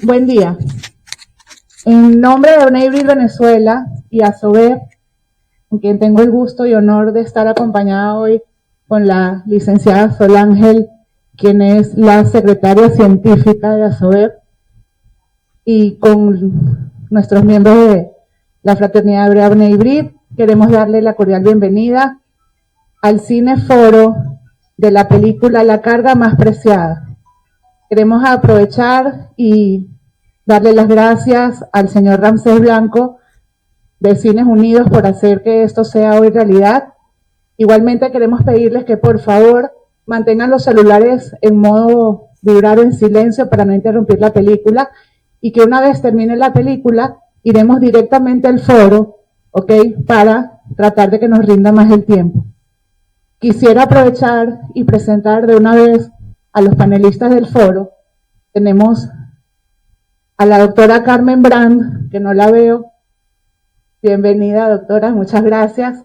Buen día. En nombre de Bnei Venezuela y ASOBEP, con quien tengo el gusto y honor de estar acompañada hoy con la licenciada Sol Ángel, quien es la secretaria científica de ASOBEP, y con nuestros miembros de la Fraternidad Hebrea Bnei Brit, queremos darle la cordial bienvenida al Cineforo de la película La Carga Más Preciada. Queremos aprovechar y darle las gracias al señor Ramsés Blanco de Cines Unidos por hacer que esto sea hoy realidad. Igualmente queremos pedirles que por favor mantengan los celulares en modo vibrar en silencio para no interrumpir la película, y que una vez termine la película iremos directamente al foro, ¿ok? Para tratar de que nos rinda más el tiempo. Quisiera aprovechar y presentar de una vez a los panelistas del foro. Tenemos a la doctora Carmen Brand, que no la veo. Bienvenida, doctora, muchas gracias.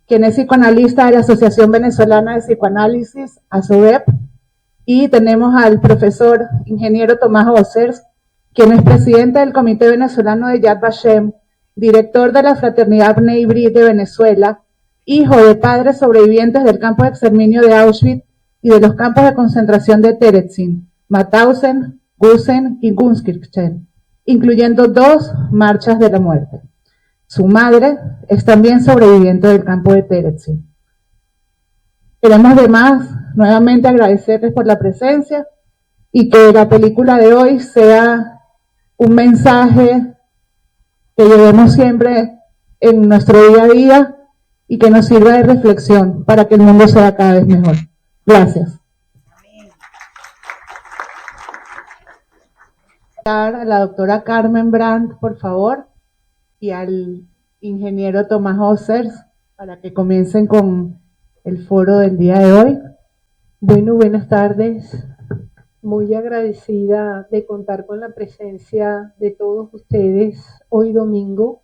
Quien es psicoanalista de la Asociación Venezolana de Psicoanálisis, ASOBEP. Y tenemos al profesor ingeniero Tomás Ossers, quien es presidente del Comité Venezolano de Yad Vashem, director de la Fraternidad Bnei Brit de Venezuela, hijo de padres sobrevivientes del campo de exterminio de Auschwitz y de los campos de concentración de Terezin, Mauthausen, Gusen y Gunskirchen, incluyendo 2 marchas de la muerte. Su madre es también sobreviviente del campo de Terezin. Queremos además nuevamente agradecerles por la presencia y que la película de hoy sea un mensaje que llevemos siempre en nuestro día a día y que nos sirva de reflexión para que el mundo sea cada vez mejor. Gracias. A la doctora Carmen Brand, por favor, y al ingeniero Tomás Ossers para que comiencen con el foro del día de hoy. Bueno, buenas tardes. Muy agradecida de contar con la presencia de todos ustedes hoy domingo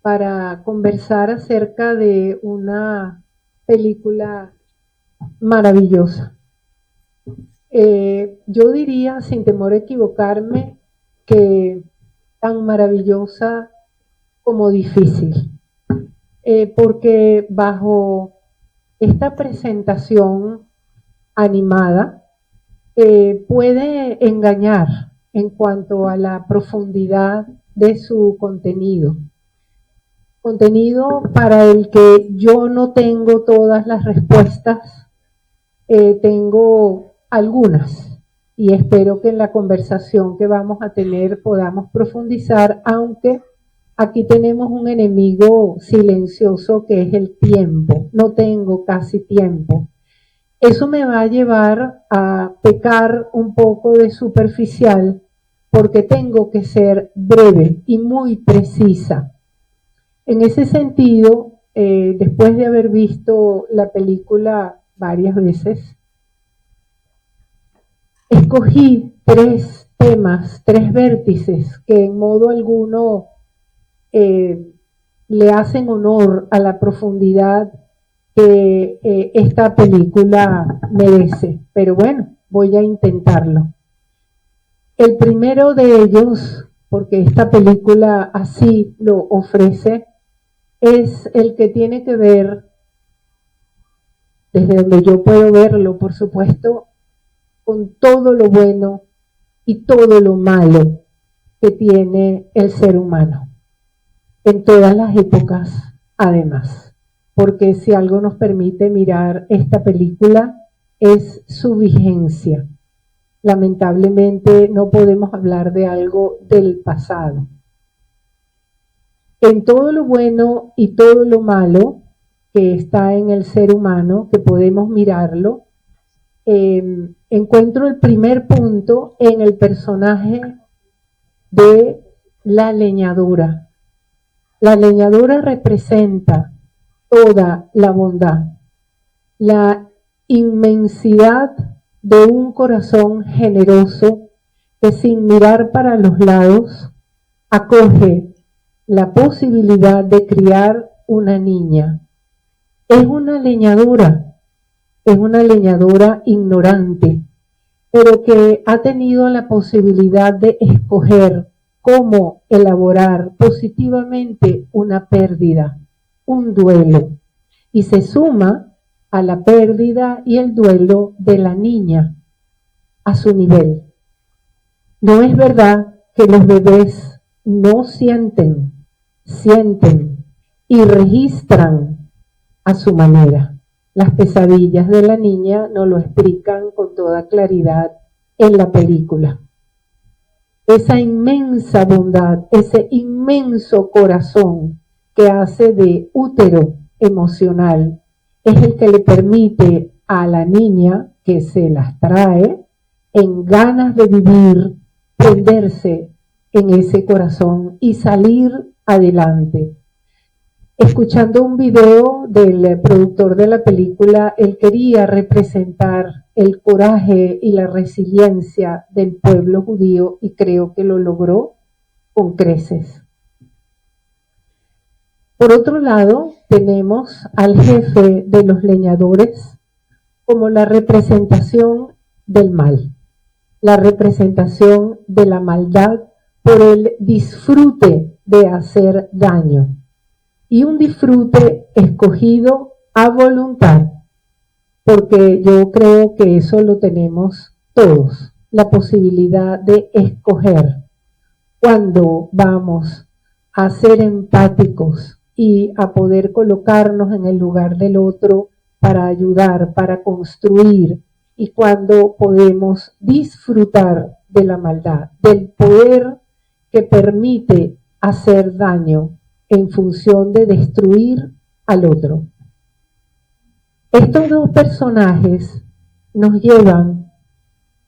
para conversar acerca de una película maravillosa. Yo diría, sin temor a equivocarme, que tan maravillosa como difícil, porque bajo esta presentación animada puede engañar en cuanto a la profundidad de su contenido para el que yo no tengo todas las respuestas, tengo algunas, y espero que en la conversación que vamos a tener podamos profundizar, aunque aquí tenemos un enemigo silencioso que es el tiempo. No tengo casi tiempo. Eso me va a llevar a pecar un poco de superficial porque tengo que ser breve y muy precisa. En ese sentido, después de haber visto la película varias veces, escogí 3 temas, 3 vértices que en modo alguno le hacen honor a la profundidad que esta película merece. Pero bueno, voy a intentarlo. El primero de ellos, porque esta película así lo ofrece, es el que tiene que ver, desde donde yo puedo verlo, por supuesto, con todo lo bueno y todo lo malo que tiene el ser humano, en todas las épocas además, porque si algo nos permite mirar esta película es su vigencia. Lamentablemente no podemos hablar de algo del pasado. En todo lo bueno y todo lo malo que está en el ser humano, que podemos mirarlo, encuentro el primer punto en el personaje de la leñadora. La leñadora representa toda la bondad, la inmensidad de un corazón generoso que sin mirar para los lados acoge la posibilidad de criar una niña. Es una leñadora ignorante, pero que ha tenido la posibilidad de escoger cómo elaborar positivamente una pérdida, un duelo, y se suma a la pérdida y el duelo de la niña a su nivel. No es verdad que los bebés no sienten, sienten y registran a su manera. Las pesadillas de la niña nos lo explican con toda claridad en la película. Esa inmensa bondad, ese inmenso corazón que hace de útero emocional, es el que le permite a la niña que se las trae en ganas de vivir, prenderse en ese corazón y salir adelante. Escuchando un video del productor de la película, él quería representar el coraje y la resiliencia del pueblo judío y creo que lo logró con creces. Por otro lado, tenemos al jefe de los leñadores como la representación del mal, la representación de la maldad por el disfrute de hacer daño. Y un disfrute escogido a voluntad, porque yo creo que eso lo tenemos todos, la posibilidad de escoger cuando vamos a ser empáticos y a poder colocarnos en el lugar del otro para ayudar, para construir, y cuando podemos disfrutar de la maldad, del poder que permite hacer daño en función de destruir al otro. Estos dos personajes nos llevan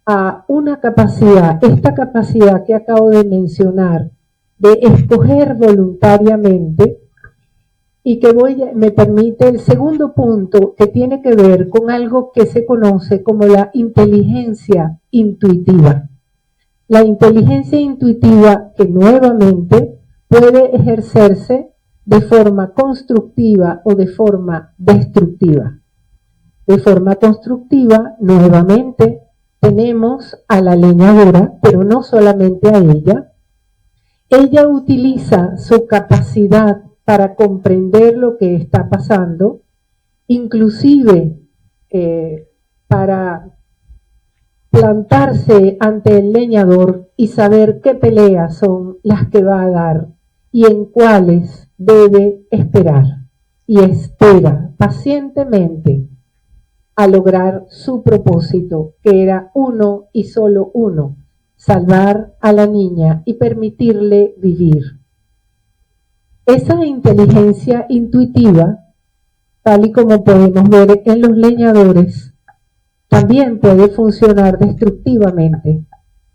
a una capacidad, esta capacidad que acabo de mencionar, de escoger voluntariamente, y que me permite el segundo punto, que tiene que ver con algo que se conoce como la inteligencia intuitiva. La inteligencia intuitiva que nuevamente puede ejercerse de forma constructiva o de forma destructiva. De forma constructiva, nuevamente, tenemos a la leñadora, pero no solamente a ella. Ella utiliza su capacidad para comprender lo que está pasando, inclusive para plantarse ante el leñador y saber qué peleas son las que va a dar y en cuáles debe esperar. Y espera pacientemente a lograr su propósito, que era uno y solo uno: salvar a la niña y permitirle vivir. Esa inteligencia intuitiva, tal y como podemos ver en los leñadores, también puede funcionar destructivamente,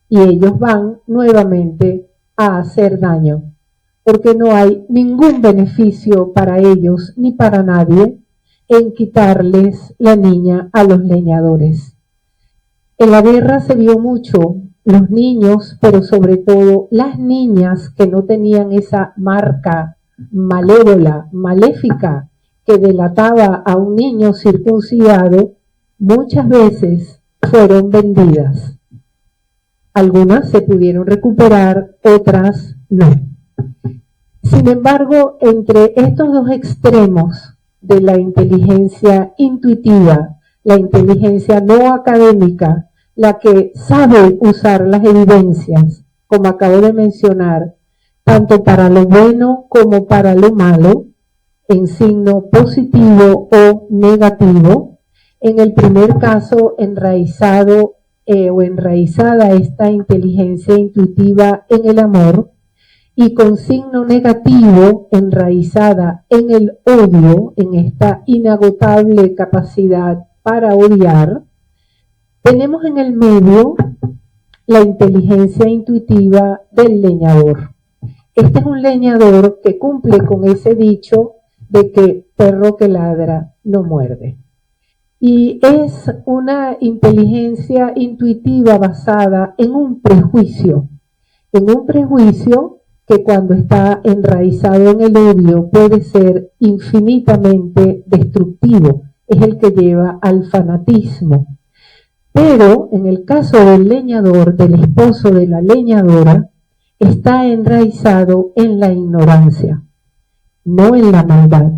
y ellos van nuevamente a hacer daño, porque no hay ningún beneficio para ellos ni para nadie en quitarles la niña a los leñadores. En la guerra se vio mucho los niños, pero sobre todo las niñas que no tenían esa marca malévola, maléfica, que delataba a un niño circuncidado, muchas veces fueron vendidas. Algunas se pudieron recuperar, otras no. Sin embargo, entre estos dos extremos de la inteligencia intuitiva, la inteligencia no académica, la que sabe usar las evidencias, como acabo de mencionar, tanto para lo bueno como para lo malo, en signo positivo o negativo. En el primer caso, enraizada esta inteligencia intuitiva en el amor, y con signo negativo, enraizada en el odio, en esta inagotable capacidad para odiar. Tenemos en el medio la inteligencia intuitiva del leñador. Este es un leñador que cumple con ese dicho de que perro que ladra no muerde. Y es una inteligencia intuitiva basada en un prejuicio que cuando está enraizado en el odio puede ser infinitamente destructivo, es el que lleva al fanatismo. Pero en el caso del leñador, del esposo de la leñadora, está enraizado en la ignorancia, no en la maldad.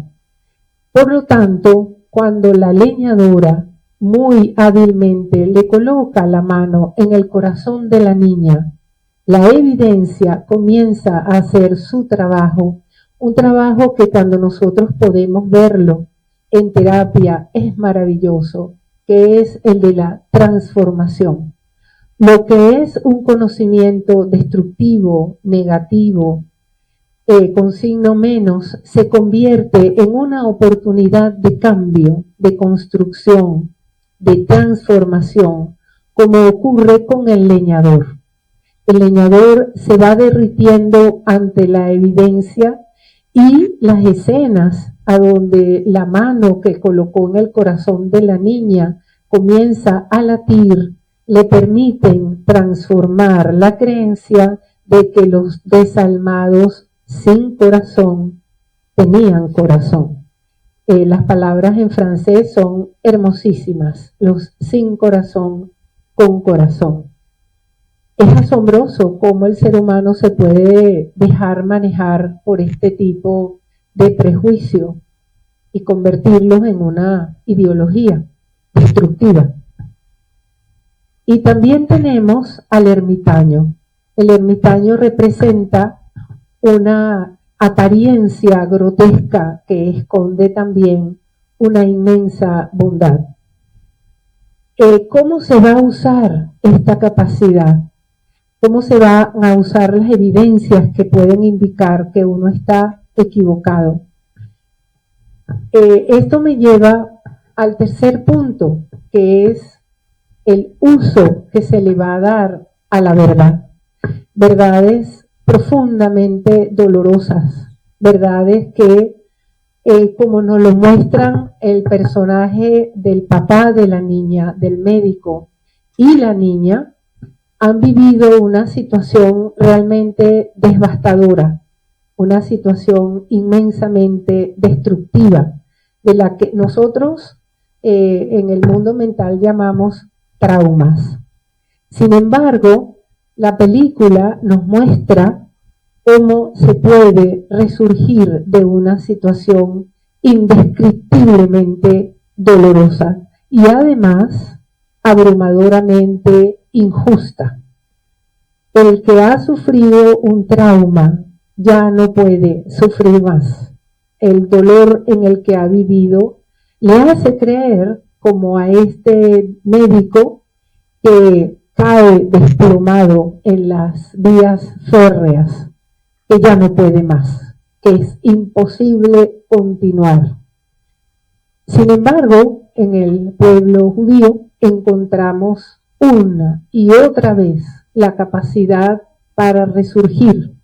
Por lo tanto, cuando la leñadora muy hábilmente le coloca la mano en el corazón de la niña, la evidencia comienza a hacer su trabajo, un trabajo que cuando nosotros podemos verlo en terapia es maravilloso, que es el de la transformación. Lo que es un conocimiento destructivo, negativo, con signo menos, se convierte en una oportunidad de cambio, de construcción, de transformación, como ocurre con el leñador. El leñador se va derritiendo ante la evidencia y las escenas a donde la mano que colocó en el corazón de la niña comienza a latir, le permiten transformar la creencia de que los desalmados sin corazón tenían corazón. Las palabras en francés son hermosísimas, los sin corazón con corazón. Es asombroso cómo el ser humano se puede dejar manejar por este tipo de prejuicio y convertirlos en una ideología destructiva. Y también tenemos al ermitaño. El ermitaño representa una apariencia grotesca que esconde también una inmensa bondad. ¿Cómo se va a usar esta capacidad? ¿Cómo se van a usar las evidencias que pueden indicar que uno está equivocado? Esto me lleva al tercer punto, que es el uso que se le va a dar a la verdad. Verdades profundamente dolorosas, verdades que, como nos lo muestran el personaje del papá de la niña, del médico y la niña, han vivido una situación realmente devastadora, una situación inmensamente destructiva, de la que nosotros en el mundo mental llamamos traumas. Sin embargo, la película nos muestra cómo se puede resurgir de una situación indescriptiblemente dolorosa y además abrumadoramente injusta. El que ha sufrido un trauma ya no puede sufrir más. El dolor en el que ha vivido le hace creer, como a este médico que cae desplomado en las vías férreas, que ya no puede más, que es imposible continuar. Sin embargo, en el pueblo judío encontramos una y otra vez la capacidad para resurgir,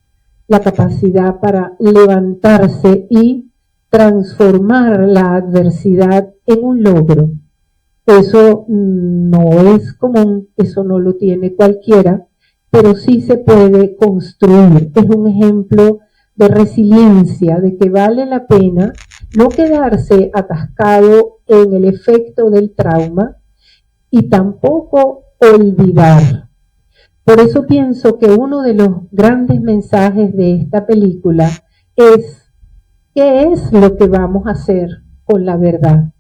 la capacidad para levantarse y transformar la adversidad en un logro. Eso no es común, eso no lo tiene cualquiera, pero sí se puede construir. Es un ejemplo de resiliencia, de que vale la pena no quedarse atascado en el efecto del trauma y tampoco olvidar. Por eso pienso que uno de los grandes mensajes de esta película es: ¿qué es lo que vamos a hacer con la verdad?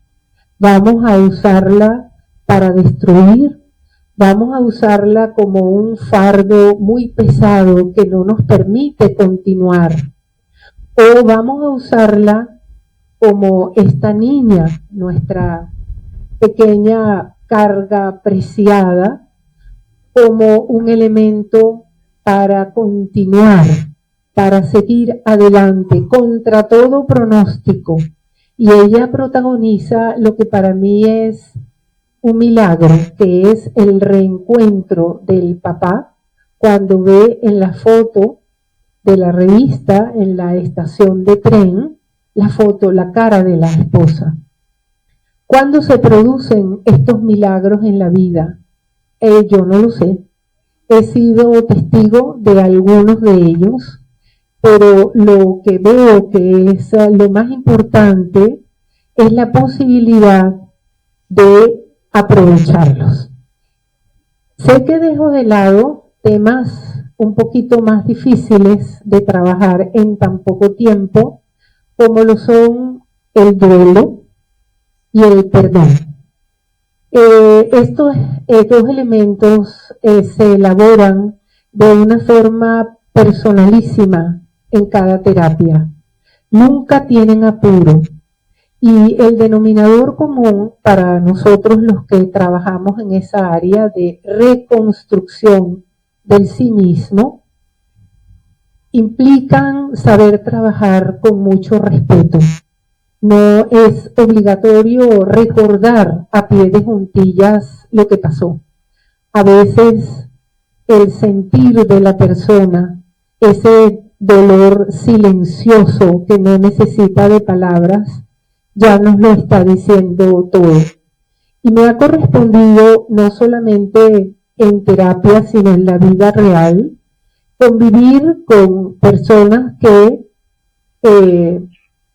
¿Vamos a usarla para destruir? ¿Vamos a usarla como un fardo muy pesado que no nos permite continuar? ¿O vamos a usarla como esta niña, nuestra pequeña carga preciada, como un elemento para continuar, para seguir adelante contra todo pronóstico? Y ella protagoniza lo que para mí es un milagro, que es el reencuentro del papá cuando ve en la foto de la revista, en la estación de tren, la foto, la cara de la esposa. ¿Cuándo se producen estos milagros en la vida? Yo no lo sé. He sido testigo de algunos de ellos, pero lo que veo que es lo más importante es la posibilidad de aprovecharlos. Sé que dejo de lado temas un poquito más difíciles de trabajar en tan poco tiempo, como lo son el duelo y el perdón. Estos dos elementos se elaboran de una forma personalísima en cada terapia. Nunca tienen apuro. Y el denominador común para nosotros los que trabajamos en esa área de reconstrucción del sí mismo implican saber trabajar con mucho respeto. No es obligatorio recordar a pie de juntillas lo que pasó. A veces el sentir de la persona, ese dolor silencioso que no necesita de palabras, ya nos lo está diciendo todo. Y me ha correspondido no solamente en terapia, sino en la vida real, convivir con personas que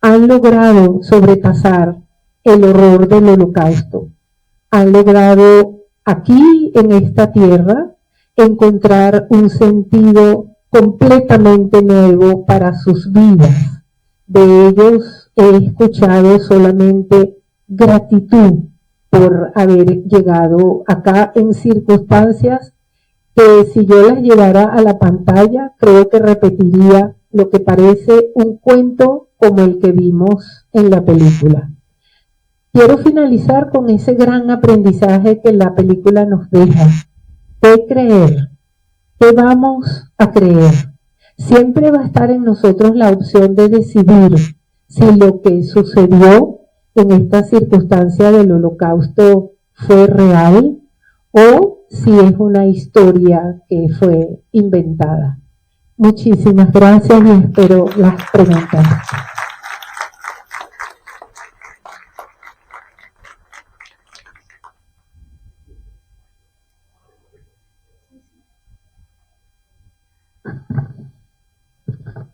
han logrado sobrepasar el horror del Holocausto. Han logrado aquí, en esta tierra, encontrar un sentido completamente nuevo para sus vidas. De ellos he escuchado solamente gratitud por haber llegado acá en circunstancias que si yo las llevara a la pantalla, creo que repetiría lo que parece un cuento como el que vimos en la película. Quiero finalizar con ese gran aprendizaje que la película nos deja. ¿Qué creer? ¿Qué vamos a creer? Siempre va a estar en nosotros la opción de decidir si lo que sucedió en esta circunstancia del Holocausto fue real o si es una historia que fue inventada. Muchísimas gracias y espero las preguntas.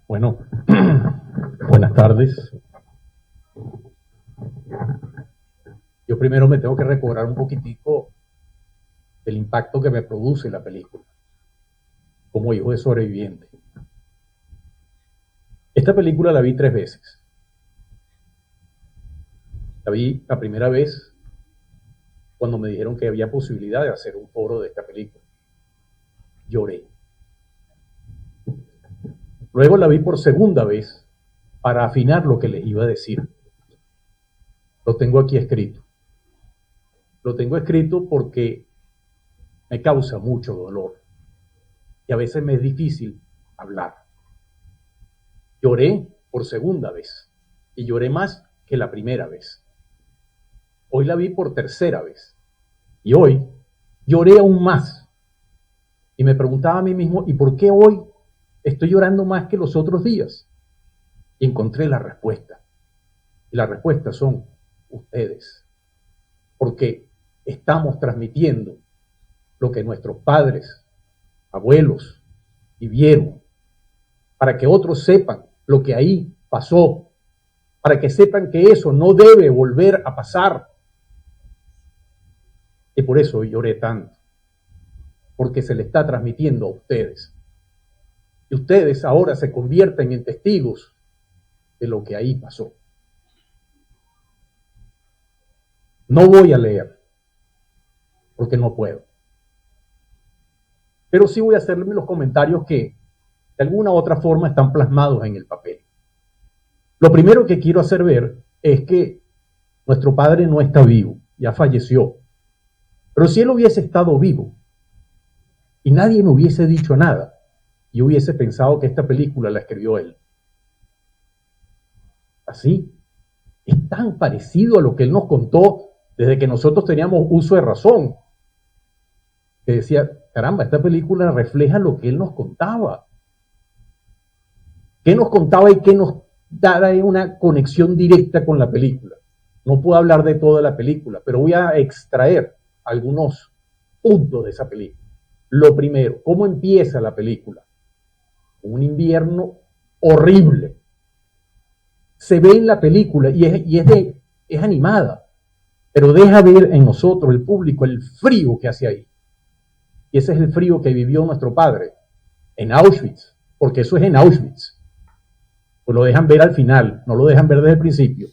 Bueno, buenas tardes. Yo primero me tengo que recobrar un poquitico del impacto que me produce la película, como hijo de sobreviviente. Esta película la vi 3 veces. La vi la primera vez cuando me dijeron que había posibilidad de hacer un foro de esta película. Lloré. Luego la vi por segunda vez para afinar lo que les iba a decir. Lo tengo aquí escrito. Lo tengo escrito porque me causa mucho dolor y a veces me es difícil hablar. Lloré por segunda vez y lloré más que la primera vez. Hoy la vi por tercera vez y hoy lloré aún más. Y me preguntaba a mí mismo, ¿y por qué hoy estoy llorando más que los otros días? Y encontré la respuesta. Y la respuesta son ustedes. Porque estamos transmitiendo lo que nuestros padres, abuelos vivieron, para que otros sepan lo que ahí pasó, para que sepan que eso no debe volver a pasar. Y por eso lloré tanto, porque se le está transmitiendo a ustedes. Y ustedes ahora se convierten en testigos de lo que ahí pasó. No voy a leer, porque no puedo. Pero sí voy a hacerme los comentarios que de alguna u otra forma están plasmados en el papel. Lo primero que quiero hacer ver es que nuestro padre no está vivo, ya falleció. Pero si él hubiese estado vivo y nadie me hubiese dicho nada, yo hubiese pensado que esta película la escribió él. Así, es tan parecido a lo que él nos contó desde que nosotros teníamos uso de razón, que decía, caramba, esta película refleja lo que él nos contaba. ¿Qué nos contaba y qué nos daba una conexión directa con la película? No puedo hablar de toda la película, pero voy a extraer algunos puntos de esa película. Lo primero, ¿cómo empieza la película? Un invierno horrible. Se ve en la película y es animada, pero deja ver en nosotros, el público, el frío que hace ahí. Y ese es el frío que vivió nuestro padre en Auschwitz, porque eso es en Auschwitz. Pues lo dejan ver al final, no lo dejan ver desde el principio.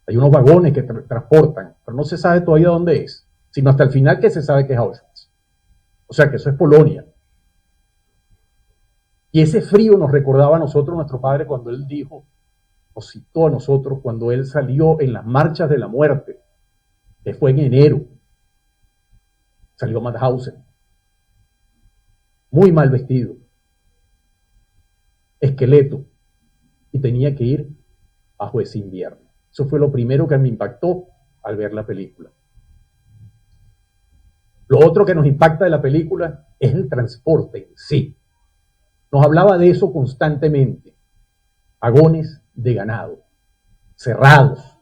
Hay unos vagones que transportan, pero no se sabe todavía dónde es, sino hasta el final que se sabe que es Auschwitz. O sea que eso es Polonia. Y ese frío nos recordaba a nosotros, nuestro padre, cuando él dijo, nos citó a nosotros, cuando él salió en las marchas de la muerte, que fue en enero. Salió a Mauthausen, muy mal vestido, esqueleto, y tenía que ir bajo ese invierno. Eso fue lo primero que me impactó al ver la película. Lo otro que nos impacta de la película es el transporte en sí. Nos hablaba de eso constantemente. Vagones de ganado, cerrados.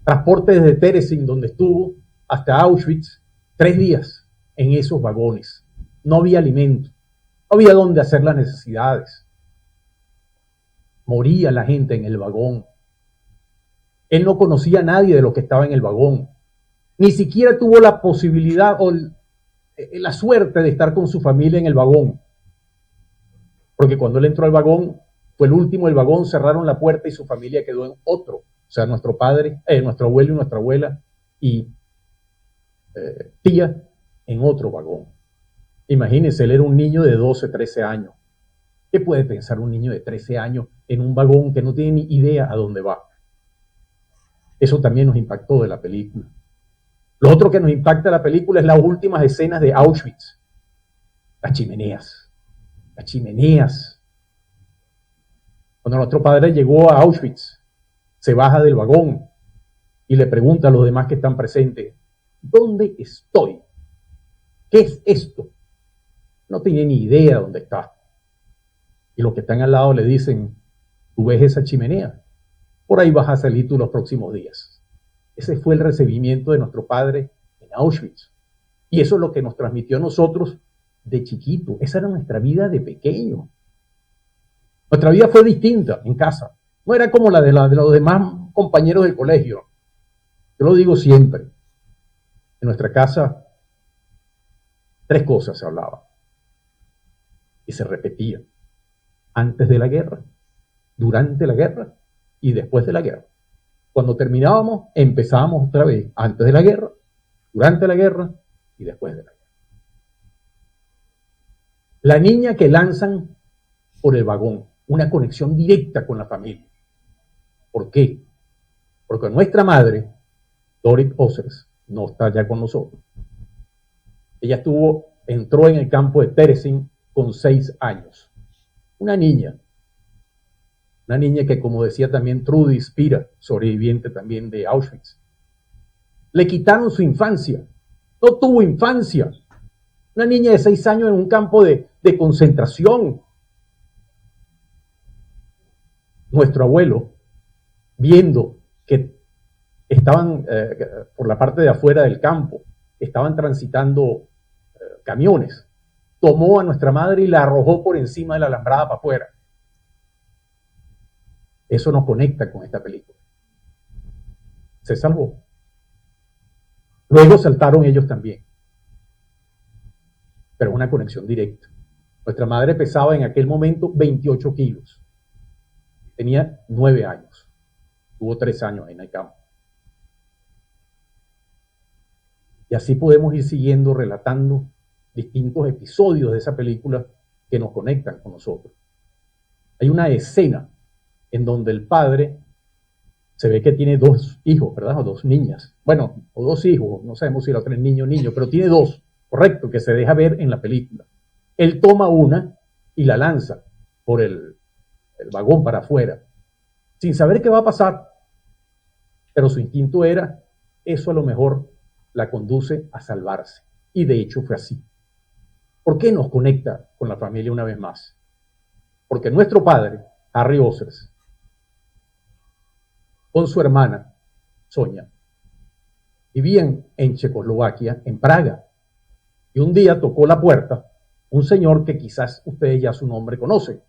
Transporte desde Terezín, donde estuvo, hasta Auschwitz, 3 días en esos vagones. No había alimento, no había dónde hacer las necesidades. Moría la gente en el vagón. Él no conocía a nadie de los que estaba en el vagón. Ni siquiera tuvo la posibilidad o la suerte de estar con su familia en el vagón. Porque cuando él entró al vagón, fue el último del vagón, cerraron la puerta y su familia quedó en otro. O sea, nuestro padre, nuestro abuelo y nuestra abuela y tía en otro vagón. Imagínense, él era un niño de 12, 13 años. ¿Qué puede pensar un niño de 13 años en un vagón que no tiene ni idea a dónde va? Eso también nos impactó de la película. Lo otro que nos impacta de la película es las últimas escenas de Auschwitz. Las chimeneas. Las chimeneas. Cuando nuestro padre llegó a Auschwitz, se baja del vagón y le pregunta a los demás que están presentes, ¿dónde estoy? ¿Qué es esto? No tiene ni idea dónde está. Y los que están al lado le dicen, ¿tú ves esa chimenea? Por ahí vas a salir tú los próximos días. Ese fue el recibimiento de nuestro padre en Auschwitz. Y eso es lo que nos transmitió a nosotros de chiquito. Esa era nuestra vida de pequeño. Nuestra vida fue distinta en casa. No era como la de los demás compañeros del colegio. Yo lo digo siempre. En nuestra casa, 3 cosas se hablaban. Y se repetían. Antes de la guerra, durante la guerra y después de la guerra. Cuando terminábamos, empezábamos otra vez. Antes de la guerra, durante la guerra y después de la guerra. La niña que lanzan por el vagón. Una conexión directa con la familia. ¿Por qué? Porque nuestra madre, Dorit Ossers, no está ya con nosotros. Ella entró en el campo de Terezín con 6 años. Una niña que, como decía también Trudy Spira, sobreviviente también de Auschwitz, le quitaron su infancia, no tuvo infancia. Una niña de 6 años en un campo de concentración. Nuestro abuelo, viendo que estaban por la parte de afuera del campo, estaban transitando camiones, tomó a nuestra madre y la arrojó por encima de la alambrada para afuera. Eso nos conecta con esta película. Se salvó. Luego saltaron ellos también. Pero una conexión directa. Nuestra madre pesaba en aquel momento 28 kilos. Tenía 9 años. Tuvo 3 años en el campo. Y así podemos ir siguiendo, relatando distintos episodios de esa película que nos conectan con nosotros. Hay una escena en donde el padre se ve que tiene 2 hijos, ¿verdad? O 2 niñas. Bueno, o 2 hijos, no sabemos si la otra es niño o niño, pero tiene 2, correcto, que se deja ver en la película. Él toma una y la lanza por el vagón para afuera, sin saber qué va a pasar. Pero su instinto era, eso a lo mejor la conduce a salvarse. Y de hecho fue así. ¿Por qué nos conecta con la familia una vez más? Porque nuestro padre, Harry Ossers, con su hermana, Sonia, vivían en Checoslovaquia, en Praga. Y un día tocó la puerta un señor que quizás ustedes ya su nombre conocen,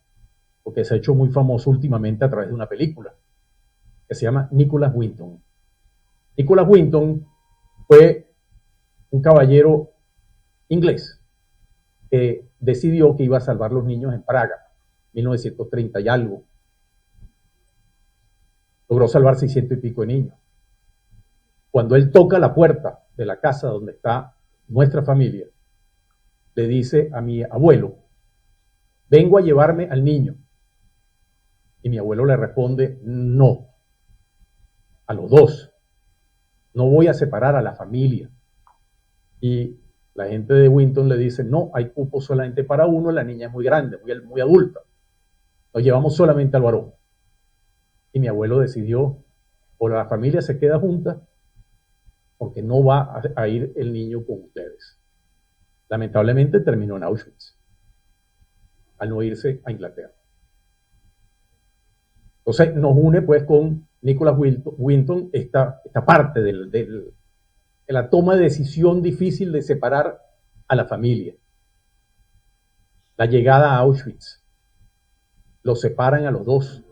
porque se ha hecho muy famoso últimamente a través de una película, que se llama Nicholas Winton. Nicholas Winton fue un caballero inglés, decidió que iba a salvar los niños en Praga, 1930 y algo. Logró salvar 600 y pico de niños. Cuando él toca la puerta de la casa donde está nuestra familia, le dice a mi abuelo, vengo a llevarme al niño. Y mi abuelo le responde, no, a los dos, no voy a separar a la familia. Y la gente de Winton le dice, no, hay cupo solamente para uno, la niña es muy grande, muy adulta, nos llevamos solamente al varón. Y mi abuelo decidió, o la familia se queda junta, porque no va a ir el niño con ustedes. Lamentablemente terminó en Auschwitz, al no irse a Inglaterra. Entonces nos une pues con Nicholas Winton esta parte de la toma de decisión difícil de separar a la familia. La llegada a Auschwitz. Los separan a los dos.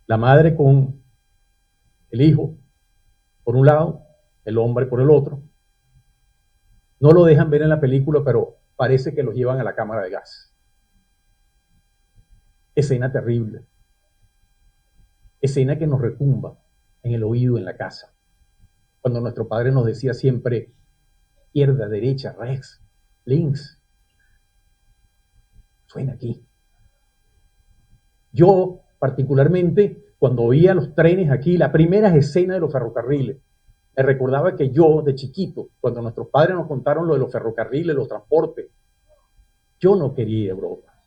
La madre con el hijo por un lado, el hombre por el otro. No lo dejan ver en la película, pero parece que los llevan a la cámara de gas. Escena terrible. Escena que nos retumba en el oído en la casa. Cuando nuestro padre nos decía siempre, izquierda, derecha, rechts, links. Suena aquí. Yo, particularmente, cuando oía los trenes aquí, las primeras escenas de los ferrocarriles, me recordaba que yo, de chiquito, cuando nuestros padres nos contaron lo de los ferrocarriles, los transportes, yo no quería Europa.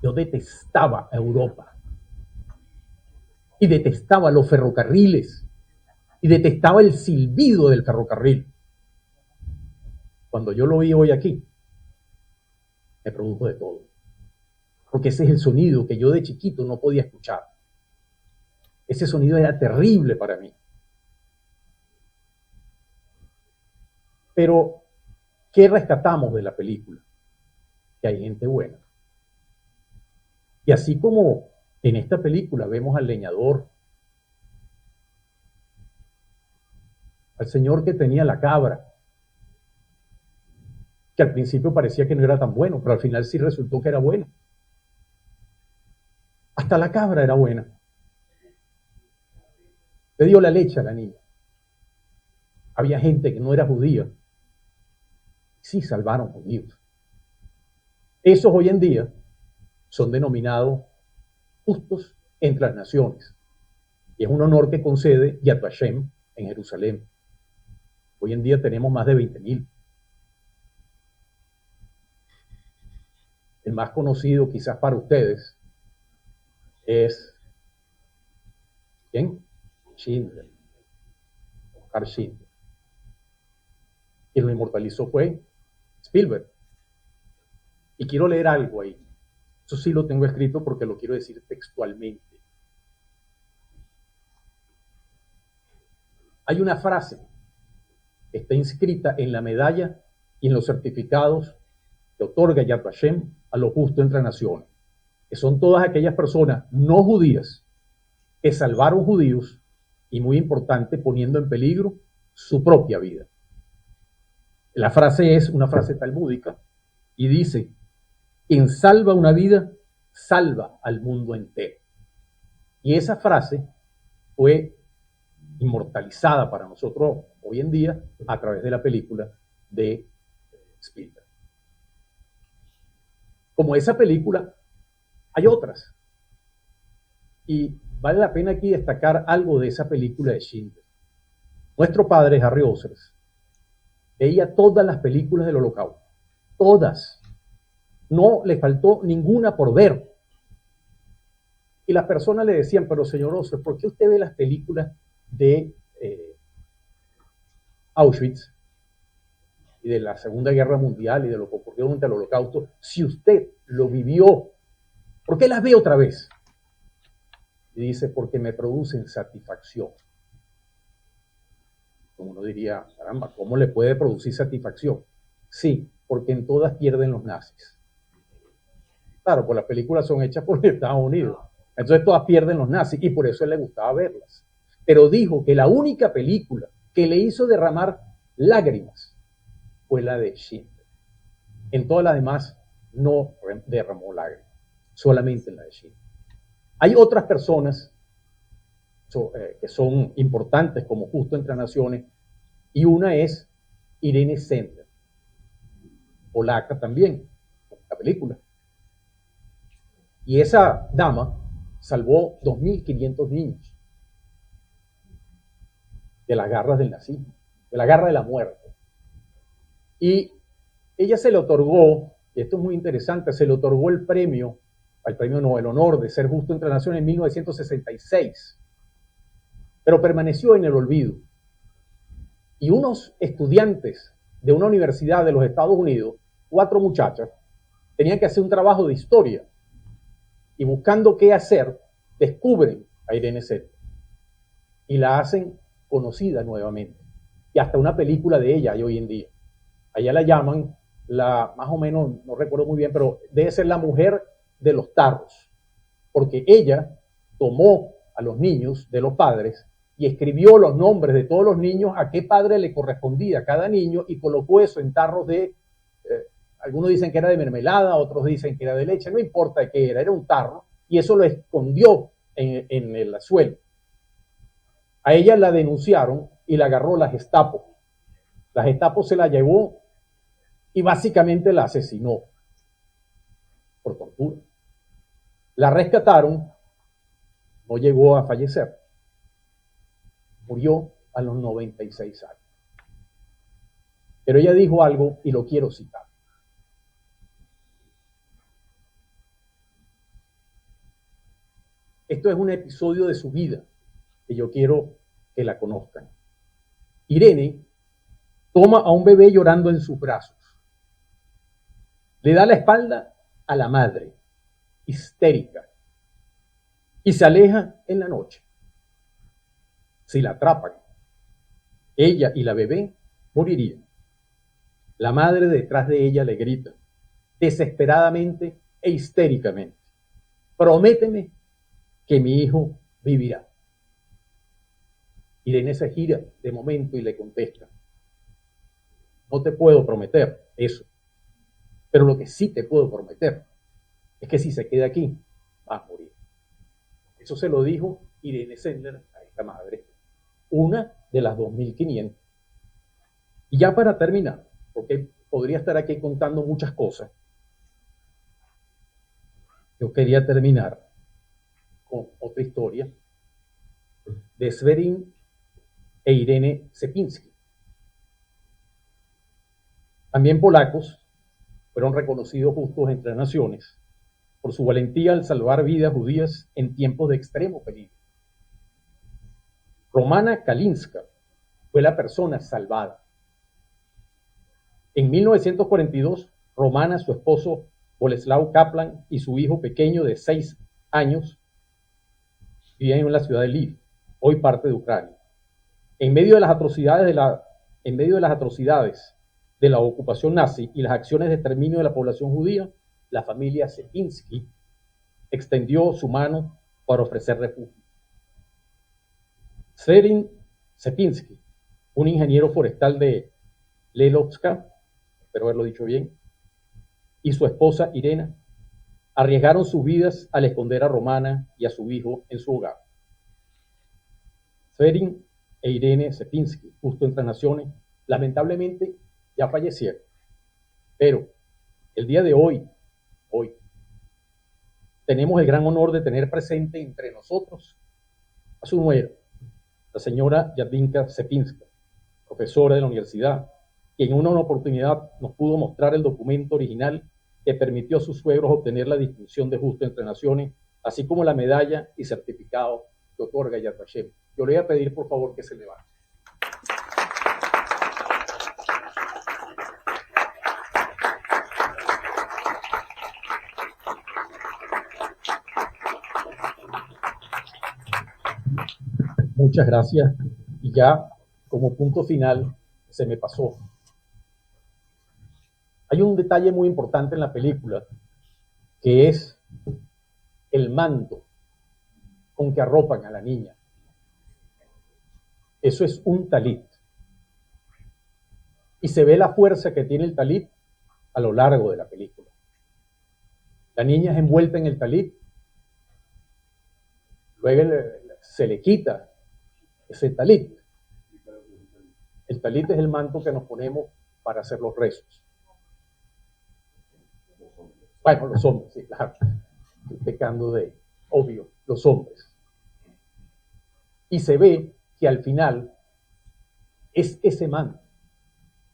Yo detestaba Europa. Y detestaba los ferrocarriles. Y detestaba el silbido del ferrocarril. Cuando yo lo oí hoy aquí, me produjo de todo. Porque ese es el sonido que yo de chiquito no podía escuchar. Ese sonido era terrible para mí. Pero, ¿qué rescatamos de la película? Que hay gente buena. Y así como en esta película vemos al leñador, al señor que tenía la cabra, que al principio parecía que no era tan bueno, pero al final sí resultó que era bueno. Hasta la cabra era buena. Le dio la leche a la niña. Había gente que no era judía. Sí salvaron judíos. Esos hoy en día son denominados justos entre las naciones. Y es un honor que concede Yad Vashem en Jerusalén. Hoy en día tenemos más de 20.000. El más conocido quizás para ustedes es ¿quién? Schindler. Oskar Schindler. Quien lo inmortalizó fue Spielberg. Y quiero leer algo ahí. Eso sí lo tengo escrito porque lo quiero decir textualmente. Hay una frase que está inscrita en la medalla y en los certificados que otorga Yad Vashem a los justos entre naciones, que son todas aquellas personas no judías que salvaron judíos y, muy importante, poniendo en peligro su propia vida. La frase es una frase talmúdica y dice: quien salva una vida, salva al mundo entero. Y esa frase fue inmortalizada para nosotros hoy en día a través de la película de Spielberg. Como esa película, hay otras. Y vale la pena aquí destacar algo de esa película de Schindler. Nuestro padre, Harry Osers, veía todas las películas del Holocausto. Todas. No le faltó ninguna por ver. Y las personas le decían, pero señor Osers, ¿por qué usted ve las películas de Auschwitz y de la Segunda Guerra Mundial y de lo que ocurrió durante el Holocausto, si usted lo vivió? ¿Por qué las ve otra vez? Y dice, porque me producen satisfacción. Como uno diría, caramba, ¿cómo le puede producir satisfacción? Sí, porque en todas pierden los nazis. Claro, pues las películas son hechas por Estados Unidos. Entonces todas pierden los nazis y por eso él le gustaba verlas. Pero dijo que la única película que le hizo derramar lágrimas fue la de Schindler. En todas las demás no derramó lágrimas, solamente en la de China. Hay otras personas que son importantes como Justo entre Naciones, y una es Irene Sendler, polaca también, la película. Y esa dama salvó 2.500 niños de las garras del nazismo, de la garra de la muerte. Y ella se le otorgó, y esto es muy interesante, se le otorgó el premio no, el honor de ser Justo entre Naciones en 1966, pero permaneció en el olvido. Y unos estudiantes de una universidad de los Estados Unidos, 4 muchachas, tenían que hacer un trabajo de historia, y buscando qué hacer, descubren a Irene Sendler y la hacen conocida nuevamente. Y hasta una película de ella hay hoy en día. Allá la llaman, más o menos, no recuerdo muy bien, pero debe ser la mujer de los tarros, porque ella tomó a los niños de los padres y escribió los nombres de todos los niños, a qué padre le correspondía a cada niño, y colocó eso en tarros de, algunos dicen que era de mermelada, otros dicen que era de leche, no importa qué era un tarro, y eso lo escondió en el suelo. A ella la denunciaron y la agarró la Gestapo. La Gestapo se la llevó y básicamente la asesinó por tortura. La rescataron, no llegó a fallecer. Murió a los 96 años. Pero ella dijo algo y lo quiero citar. Esto es un episodio de su vida que yo quiero que la conozcan. Irene toma a un bebé llorando en sus brazos. Le da la espalda a la madre, histérica, y se aleja en la noche. Si la atrapan, ella y la bebé morirían. La madre detrás de ella le grita, desesperadamente e histéricamente, prométeme que mi hijo vivirá. Irene se gira de momento y le contesta, no te puedo prometer eso, pero lo que sí te puedo prometer es que si se queda aquí, va a morir. Eso se lo dijo Irene Sendler a esta madre, una de las 2.500. Y ya para terminar, porque podría estar aquí contando muchas cosas, yo quería terminar con otra historia de Sverin e Irene Szczepiński. También polacos, fueron reconocidos Justos entre Naciones por su valentía al salvar vidas judías en tiempos de extremo peligro. Romana Kalinska fue la persona salvada. En 1942, Romana, su esposo Bolesław Kaplan y su hijo pequeño de 6 años vivían en la ciudad de Lviv, hoy parte de Ucrania. En medio de las atrocidades de la ocupación nazi y las acciones de exterminio de la población judía, la familia Szczepiński extendió su mano para ofrecer refugio. Sverin Szczepiński, un ingeniero forestal de Lelovska, espero haberlo dicho bien, y su esposa Irena arriesgaron sus vidas al esconder a Romana y a su hijo en su hogar. Sverin e Irene Szczepiński, Justo entre Naciones, lamentablemente ya fallecieron. Pero el día de hoy, tenemos el gran honor de tener presente entre nosotros a su nuera, la señora Jadwinka Szczepińska, profesora de la universidad, quien en una oportunidad nos pudo mostrar el documento original que permitió a sus suegros obtener la distinción de Justo entre Naciones, así como la medalla y certificado que otorga Yad Vashem. Yo le voy a pedir, por favor, que se levante. Muchas gracias. Y ya, como punto final, se me pasó. Hay un detalle muy importante en la película, que es el manto con que arropan a la niña. Eso es un talit. Y se ve la fuerza que tiene el talit a lo largo de la película. La niña es envuelta en el talit, luego se le quita ese talit. El talit es el manto que nos ponemos para hacer los rezos. Bueno, los hombres, sí, claro. Estoy pecando de obvio, los hombres. Y se ve que al final es ese manto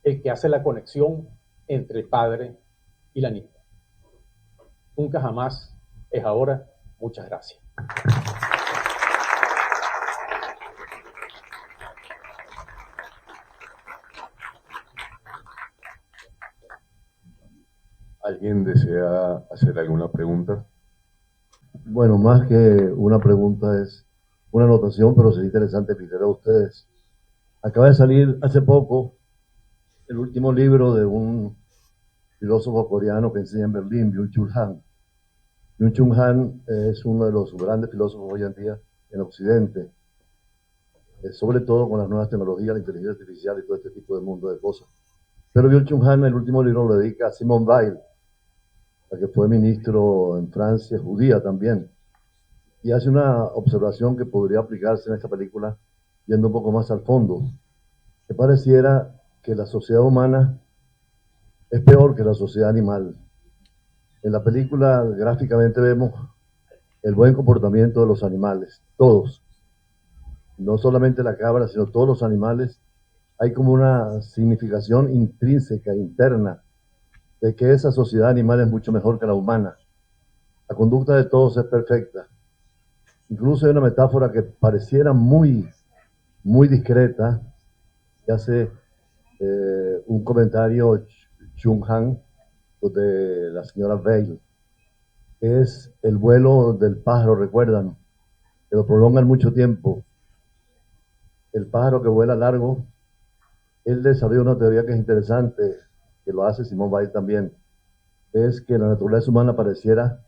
el que hace la conexión entre el padre y la niña. Nunca jamás es ahora. Muchas gracias. ¿Alguien desea hacer alguna pregunta? Bueno, más que una pregunta es una anotación, pero sería interesante escuchar a ustedes. Acaba de salir hace poco el último libro de un filósofo coreano que enseña en Berlín, Byung-Chul Han. Byung-Chul Han es uno de los grandes filósofos hoy en día en Occidente, sobre todo con las nuevas tecnologías, la inteligencia artificial y todo este tipo de mundo de cosas. Pero Byung-Chul Han, el último libro, lo dedica a Simone Weil, la que fue ministro en Francia, judía también, y hace una observación que podría aplicarse en esta película yendo un poco más al fondo, que pareciera que la sociedad humana es peor que la sociedad animal. En la película gráficamente vemos el buen comportamiento de los animales, todos, no solamente la cabra, sino todos los animales. Hay como una significación intrínseca, interna, de que esa sociedad animal es mucho mejor que la humana. La conducta de todos es perfecta. Incluso hay una metáfora que pareciera muy discreta, que hace un comentario Chung Han de la señora Veil, que es el vuelo del pájaro, recuerdan, que lo prolongan mucho tiempo. El pájaro que vuela largo, él desarrolla una teoría que es interesante, que lo hace Simone Weil también, es que la naturaleza humana pareciera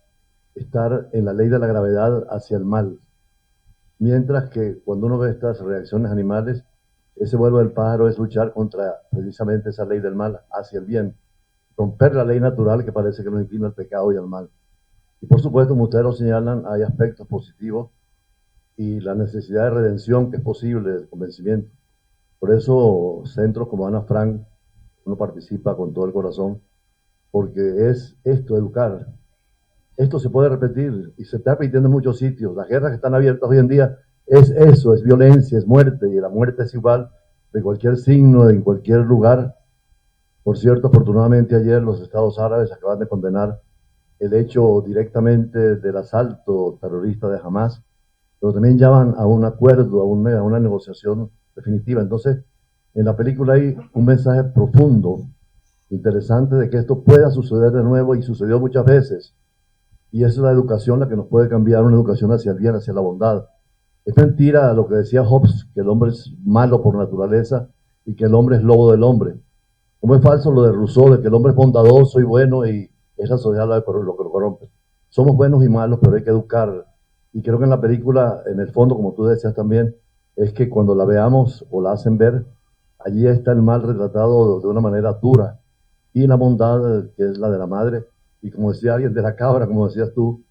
estar en la ley de la gravedad hacia el mal, mientras que cuando uno ve estas reacciones animales, ese vuelo del pájaro es luchar contra precisamente esa ley del mal hacia el bien, romper la ley natural que parece que nos inclina al pecado y al mal. Y por supuesto, como ustedes lo señalan, hay aspectos positivos y la necesidad de redención que es posible, del convencimiento. Por eso centros como Ana Frank, uno participa con todo el corazón, porque es esto, educar. Esto se puede repetir y se está repitiendo en muchos sitios. Las guerras que están abiertas hoy en día es eso, es violencia, es muerte, y la muerte es igual de cualquier signo, en cualquier lugar. Por cierto, afortunadamente ayer los Estados Árabes acaban de condenar el hecho directamente del asalto terrorista de Hamas, pero también llaman a un acuerdo, a una negociación definitiva. Entonces, en la película hay un mensaje profundo, interesante, de que esto pueda suceder de nuevo, y sucedió muchas veces. Y es la educación la que nos puede cambiar, una educación hacia el bien, hacia la bondad. Es mentira lo que decía Hobbes, que el hombre es malo por naturaleza y que el hombre es lobo del hombre. Como es falso lo de Rousseau, de que el hombre es bondadoso y bueno y es la sociedad lo que lo corrompe. Somos buenos y malos, pero hay que educar. Y creo que en la película, en el fondo, como tú decías también, es que cuando la veamos o la hacen ver, allí está el mal retratado de una manera dura. Y la bondad, que es la de la madre, y como decía alguien, de la cabra, como decías tú,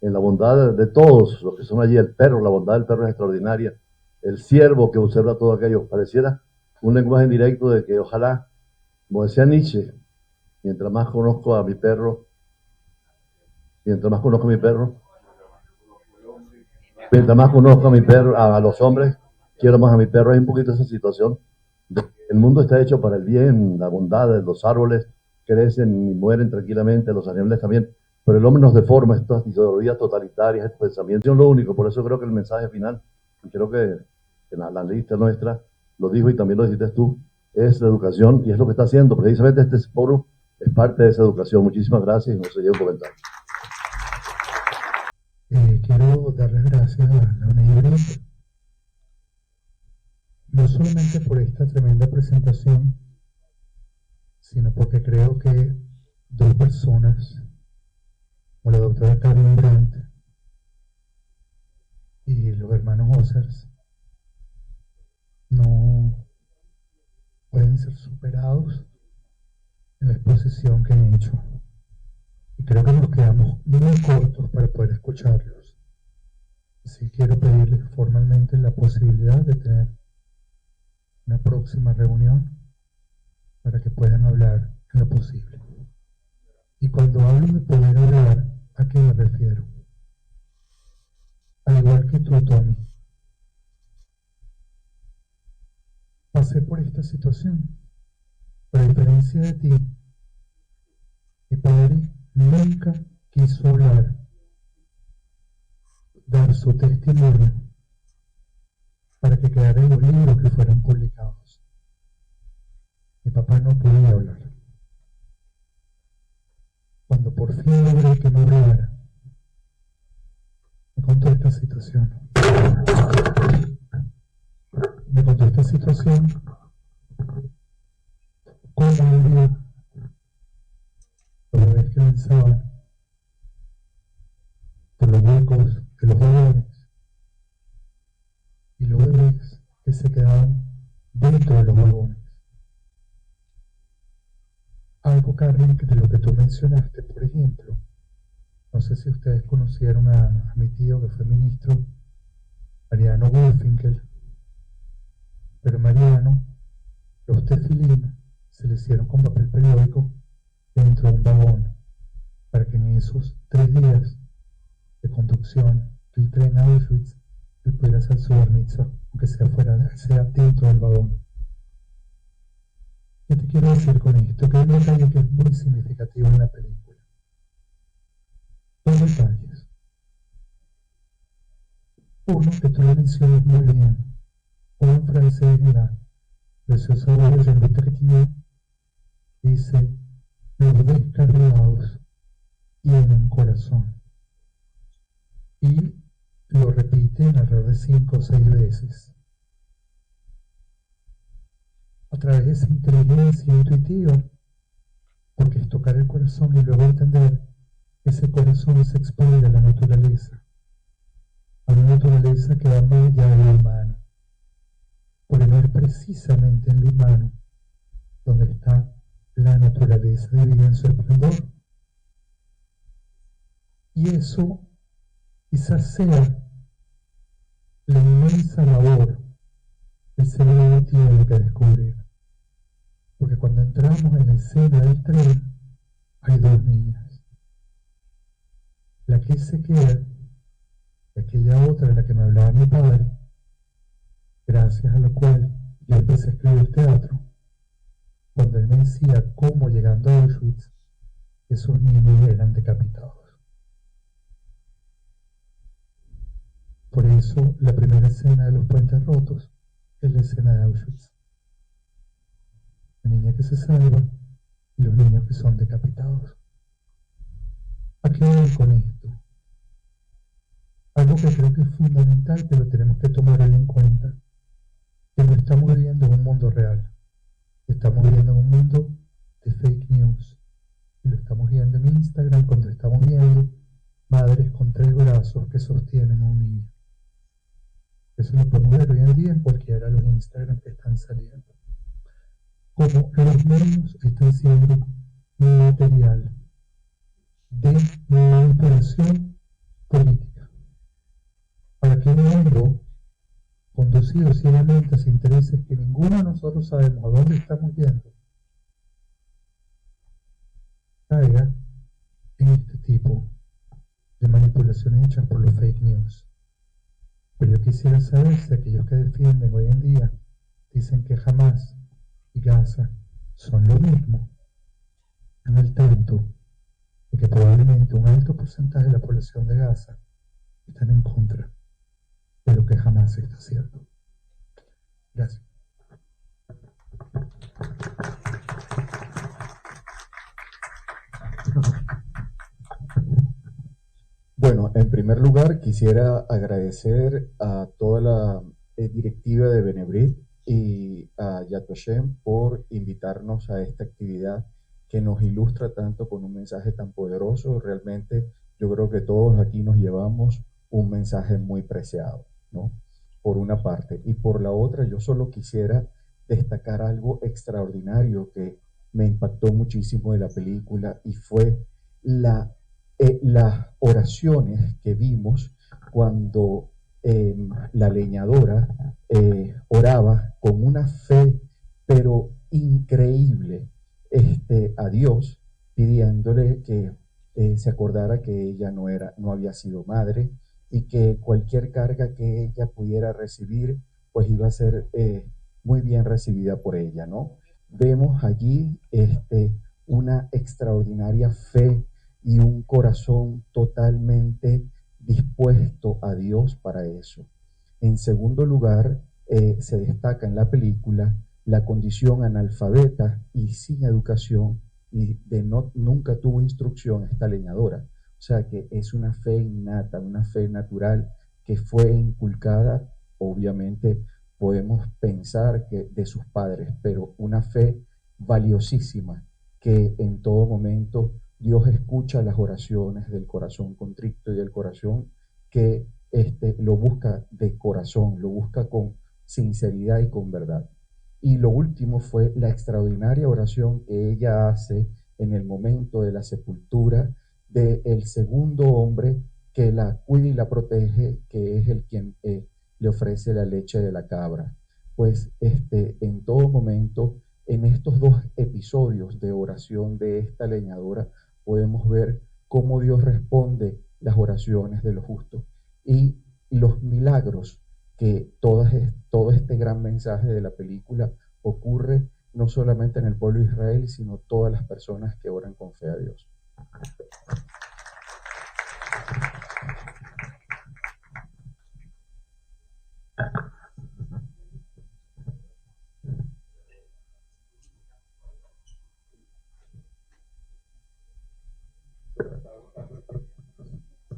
en la bondad de todos los que son allí, el perro, la bondad del perro es extraordinaria. El ciervo que observa todo aquello, pareciera un lenguaje indirecto de que ojalá, como decía Nietzsche, mientras más conozco a mi perro, mientras más conozco a mi perro, mientras más conozco a mi perro, a los hombres, quiero más a mi perro. Hay un poquito esa situación. El mundo está hecho para el bien, la bondad, los árboles crecen y mueren tranquilamente, los animales también, pero el hombre nos deforma, estas ideologías totalitarias, estos pensamientos. Es lo único, por eso creo que el mensaje final, y creo que en la lista nuestra lo dijo y también lo dijiste tú, es la educación, y es lo que está haciendo. Precisamente este foro es parte de esa educación. Muchísimas gracias y nos seguimos un comentario. Quiero darles gracias a la UNEIBRI, no solamente por esta tremenda presentación, sino porque creo que dos personas, como la doctora Carmen Brandt y los hermanos Ossers, no pueden ser superados en la exposición que han hecho. Y creo que nos quedamos muy cortos para poder escucharlos. Así que quiero pedirles formalmente la posibilidad de tener una próxima reunión para que puedan hablar en lo posible. Y cuando hablo de poder hablar, ¿a qué me refiero? Al igual que tú, Tommy, pasé por esta situación, pero a diferencia de ti, mi padre nunca quiso hablar, dar su testimonio para que quedara en los libros que fueran publicados. Mi papá no podía hablar. Cuando por fin logré que me hablara, me contó esta situación. Me contó esta situación, cómo un día los bebés que lanzaban por los huecos de los vagones y los bebés que se quedaban dentro de los vagones. Algo, Carmen, de lo que tú mencionaste, por ejemplo, no sé si ustedes conocieron a mi tío que fue ministro, Mariano Wolfinkel, pero Mariano, los tefilín se le hicieron con papel periódico dentro de un vagón para que en esos 3 días de conducción del tren a Auschwitz él pudiera hacer su bar mitzvah, aunque sea dentro del vagón. ¿Qué te quiero decir con esto? Que hay un detalle que es muy significativo en la película. 2 detalles. Uno, que tú lo mencionas muy bien. Un francés dirá, precioso de Jean-Luc Trintignant, dice, los descarriados tienen corazón. Y lo repite alrededor de 5 o 6 veces. A través de esa inteligencia intuitiva, porque es tocar el corazón y luego entender que ese corazón se expone a la naturaleza, a una naturaleza que va más allá de lo humano, porque no es precisamente en lo humano donde está la naturaleza divina en su esplendor. Y eso quizás sea la inmensa labor que el ser humano tiene que descubrir. Porque cuando entramos en la escena del tren, hay 2 niñas. La que se queda y aquella otra de la que me hablaba mi padre, gracias a la cual yo empecé a escribir teatro, cuando él me decía cómo llegando a Auschwitz, esos niños eran decapitados. Por eso la primera escena de los puentes rotos es la escena de Auschwitz. La niña que se salva y los niños que son decapitados. ¿A qué voy con esto? Algo que creo que es fundamental, que lo tenemos que tomar hoy en cuenta, que no estamos viviendo en un mundo real, estamos viviendo en un mundo de fake news, y lo estamos viendo en Instagram cuando estamos viendo madres con 3 brazos que sostienen a un niño. Eso lo podemos ver hoy en día en cualquiera de los Instagram que están saliendo. Como los niños están siendo material de manipulación política. Para que un mundo conducido ciegamente hacia intereses que ninguno de nosotros sabemos a dónde estamos yendo, caiga en este tipo de manipulaciones hechas por los fake news. Pero yo quisiera saber si aquellos que defienden hoy en día dicen que Hamas y Gaza son lo mismo, están al tanto de que probablemente un alto porcentaje de la población de Gaza están en contra de lo que Hamas está haciendo. Gracias. Bueno, en primer lugar quisiera agradecer a toda la directiva de Benebrit y a Yad Vashem por invitarnos a esta actividad que nos ilustra tanto con un mensaje tan poderoso. Realmente yo creo que todos aquí nos llevamos un mensaje muy preciado, ¿no? Por una parte. Y por la otra, yo solo quisiera destacar algo extraordinario que me impactó muchísimo de la película y fue las oraciones que vimos cuando la leñadora oraba con una fe, pero increíble, a Dios, pidiéndole que se acordara que ella no había sido madre y que cualquier carga que ella pudiera recibir, pues iba a ser muy bien recibida por ella, ¿no? Vemos allí una extraordinaria fe y un corazón totalmente dispuesto a Dios para eso. En segundo lugar, se destaca en la película la condición analfabeta y sin educación y nunca tuvo instrucción esta leñadora. O sea que es una fe innata, una fe natural que fue inculcada, obviamente podemos pensar que de sus padres, pero una fe valiosísima que en todo momento Dios escucha las oraciones del corazón contrito y del corazón que lo busca de corazón, lo busca con sinceridad y con verdad. Y lo último fue la extraordinaria oración que ella hace en el momento de la sepultura del segundo hombre que la cuida y la protege, que es el quien le ofrece la leche de la cabra. Pues en todo momento, en estos dos episodios de oración de esta leñadora, podemos ver cómo Dios responde las oraciones de los justos y los milagros que todo este gran mensaje de la película ocurre no solamente en el pueblo de Israel, sino todas las personas que oran con fe a Dios.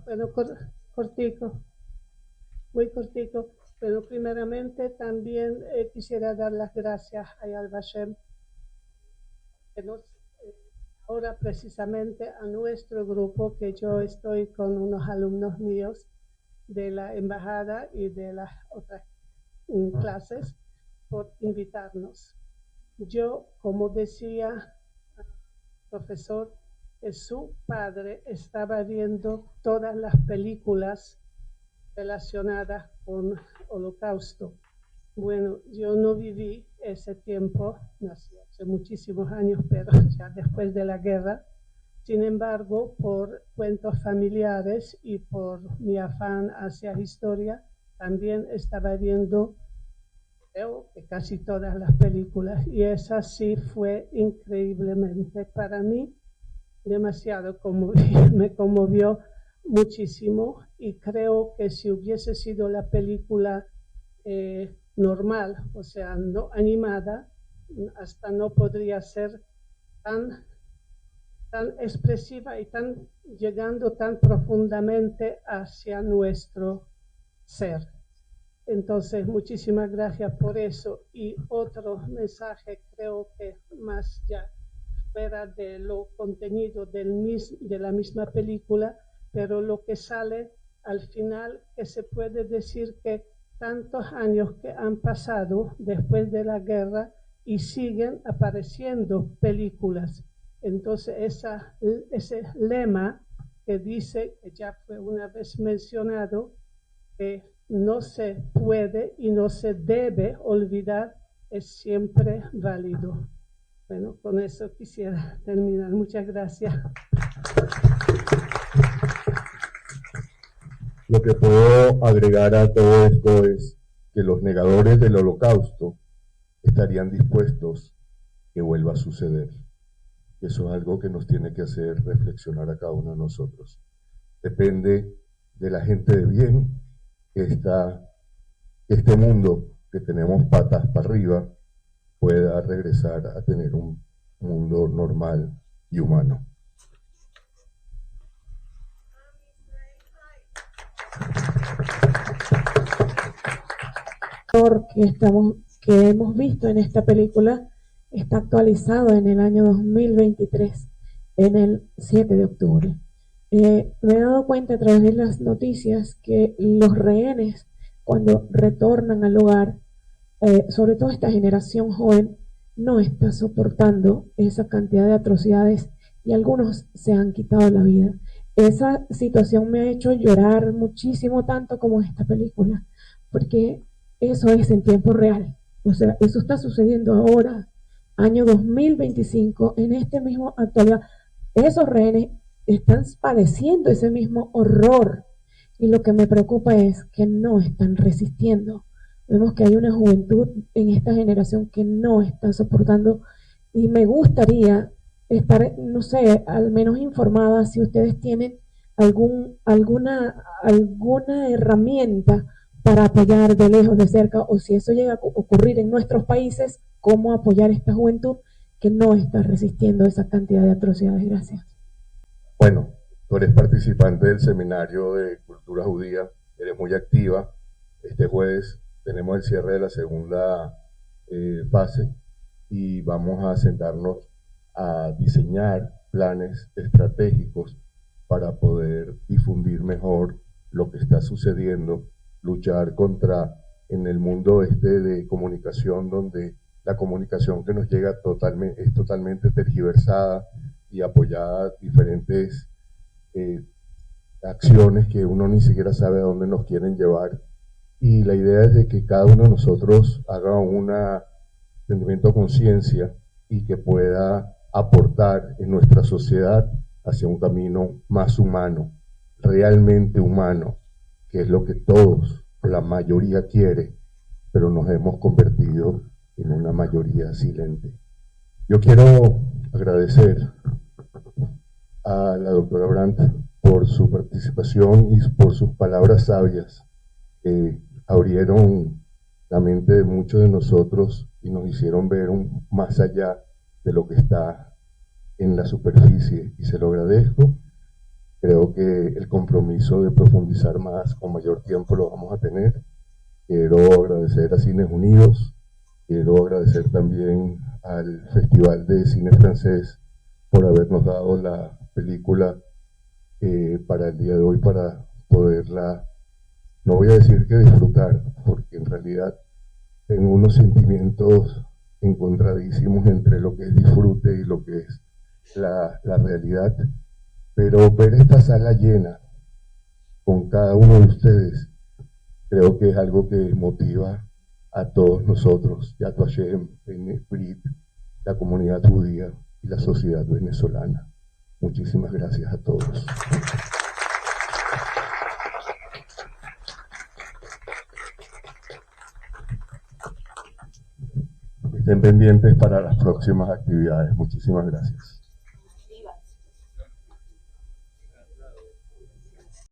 Bueno, cortico, muy cortico. Pero primeramente también quisiera dar las gracias a Yad Vashem, que nos, ahora precisamente a nuestro grupo, que yo estoy con unos alumnos míos de la embajada y de las otras clases, por invitarnos. Yo, como decía el profesor, su padre estaba viendo todas las películas relacionadas con Holocausto. Bueno, yo no viví ese tiempo, nací hace muchísimos años, pero ya después de la guerra. Sin embargo, por cuentos familiares y por mi afán hacia historia, también estaba viendo, creo que casi todas las películas, y esa sí fue increíblemente para mí demasiado me conmovió muchísimo, y creo que si hubiese sido la película normal, o sea, no animada, hasta no podría ser tan expresiva y llegando tan profundamente hacia nuestro ser. Entonces, muchísimas gracias por eso. Y otro mensaje, creo que más ya fuera de lo contenido de la misma película, pero lo que sale al final, que se puede decir que tantos años que han pasado después de la guerra y siguen apareciendo películas. Entonces ese lema que dice, que ya fue una vez mencionado, que no se puede y no se debe olvidar, es siempre válido. Bueno, con eso quisiera terminar. Muchas gracias. Lo que puedo agregar a todo esto es que los negadores del Holocausto estarían dispuestos que vuelva a suceder. Eso es algo que nos tiene que hacer reflexionar a cada uno de nosotros. Depende de la gente de bien que este mundo que tenemos patas para arriba pueda regresar a tener un mundo normal y humano. Que hemos visto en esta película está actualizado en el año 2023, en el 7 de octubre. Me he dado cuenta a través de las noticias que los rehenes, cuando retornan al hogar, sobre todo esta generación joven, no está soportando esa cantidad de atrocidades y algunos se han quitado la vida. Esa situación me ha hecho llorar muchísimo, tanto como esta película, porque eso es en tiempo real. O sea, eso está sucediendo ahora, año 2025, en este mismo actualidad. Esos rehenes están padeciendo ese mismo horror y lo que me preocupa es que no están resistiendo. Vemos que hay una juventud en esta generación que no está soportando y me gustaría estar, no sé, al menos informada si ustedes tienen alguna herramienta para apoyar de lejos, de cerca, o si eso llega a ocurrir en nuestros países, cómo apoyar a esta juventud que no está resistiendo esa cantidad de atrocidades. Gracias. Bueno, tú eres participante del seminario de cultura judía, eres muy activa. Este jueves tenemos el cierre de la segunda fase y vamos a sentarnos a diseñar planes estratégicos para poder difundir mejor lo que está sucediendo, luchar contra, en el mundo de comunicación, donde la comunicación que nos llega es totalmente tergiversada y apoyada diferentes acciones que uno ni siquiera sabe a dónde nos quieren llevar. Y la idea es de que cada uno de nosotros haga un sentimiento de conciencia y que pueda aportar en nuestra sociedad hacia un camino más humano, realmente humano, que es lo que todos, la mayoría quiere, pero nos hemos convertido en una mayoría silente. Yo quiero agradecer a la doctora Brandt por su participación y por sus palabras sabias que abrieron la mente de muchos de nosotros y nos hicieron ver más allá de lo que está en la superficie, y se lo agradezco. Creo que el compromiso de profundizar más con mayor tiempo lo vamos a tener. Quiero agradecer a Cines Unidos, quiero agradecer también al Festival de Cine Francés por habernos dado la película para el día de hoy, para poderla, no voy a decir que disfrutar, porque en realidad tengo unos sentimientos encontradísimos entre lo que es disfrute y lo que es la realidad, pero ver esta sala llena con cada uno de ustedes creo que es algo que motiva a todos nosotros, Yad Vashem, Brit, la comunidad judía y la sociedad venezolana. Muchísimas gracias a todos. Estén pendientes para las próximas actividades. Muchísimas gracias.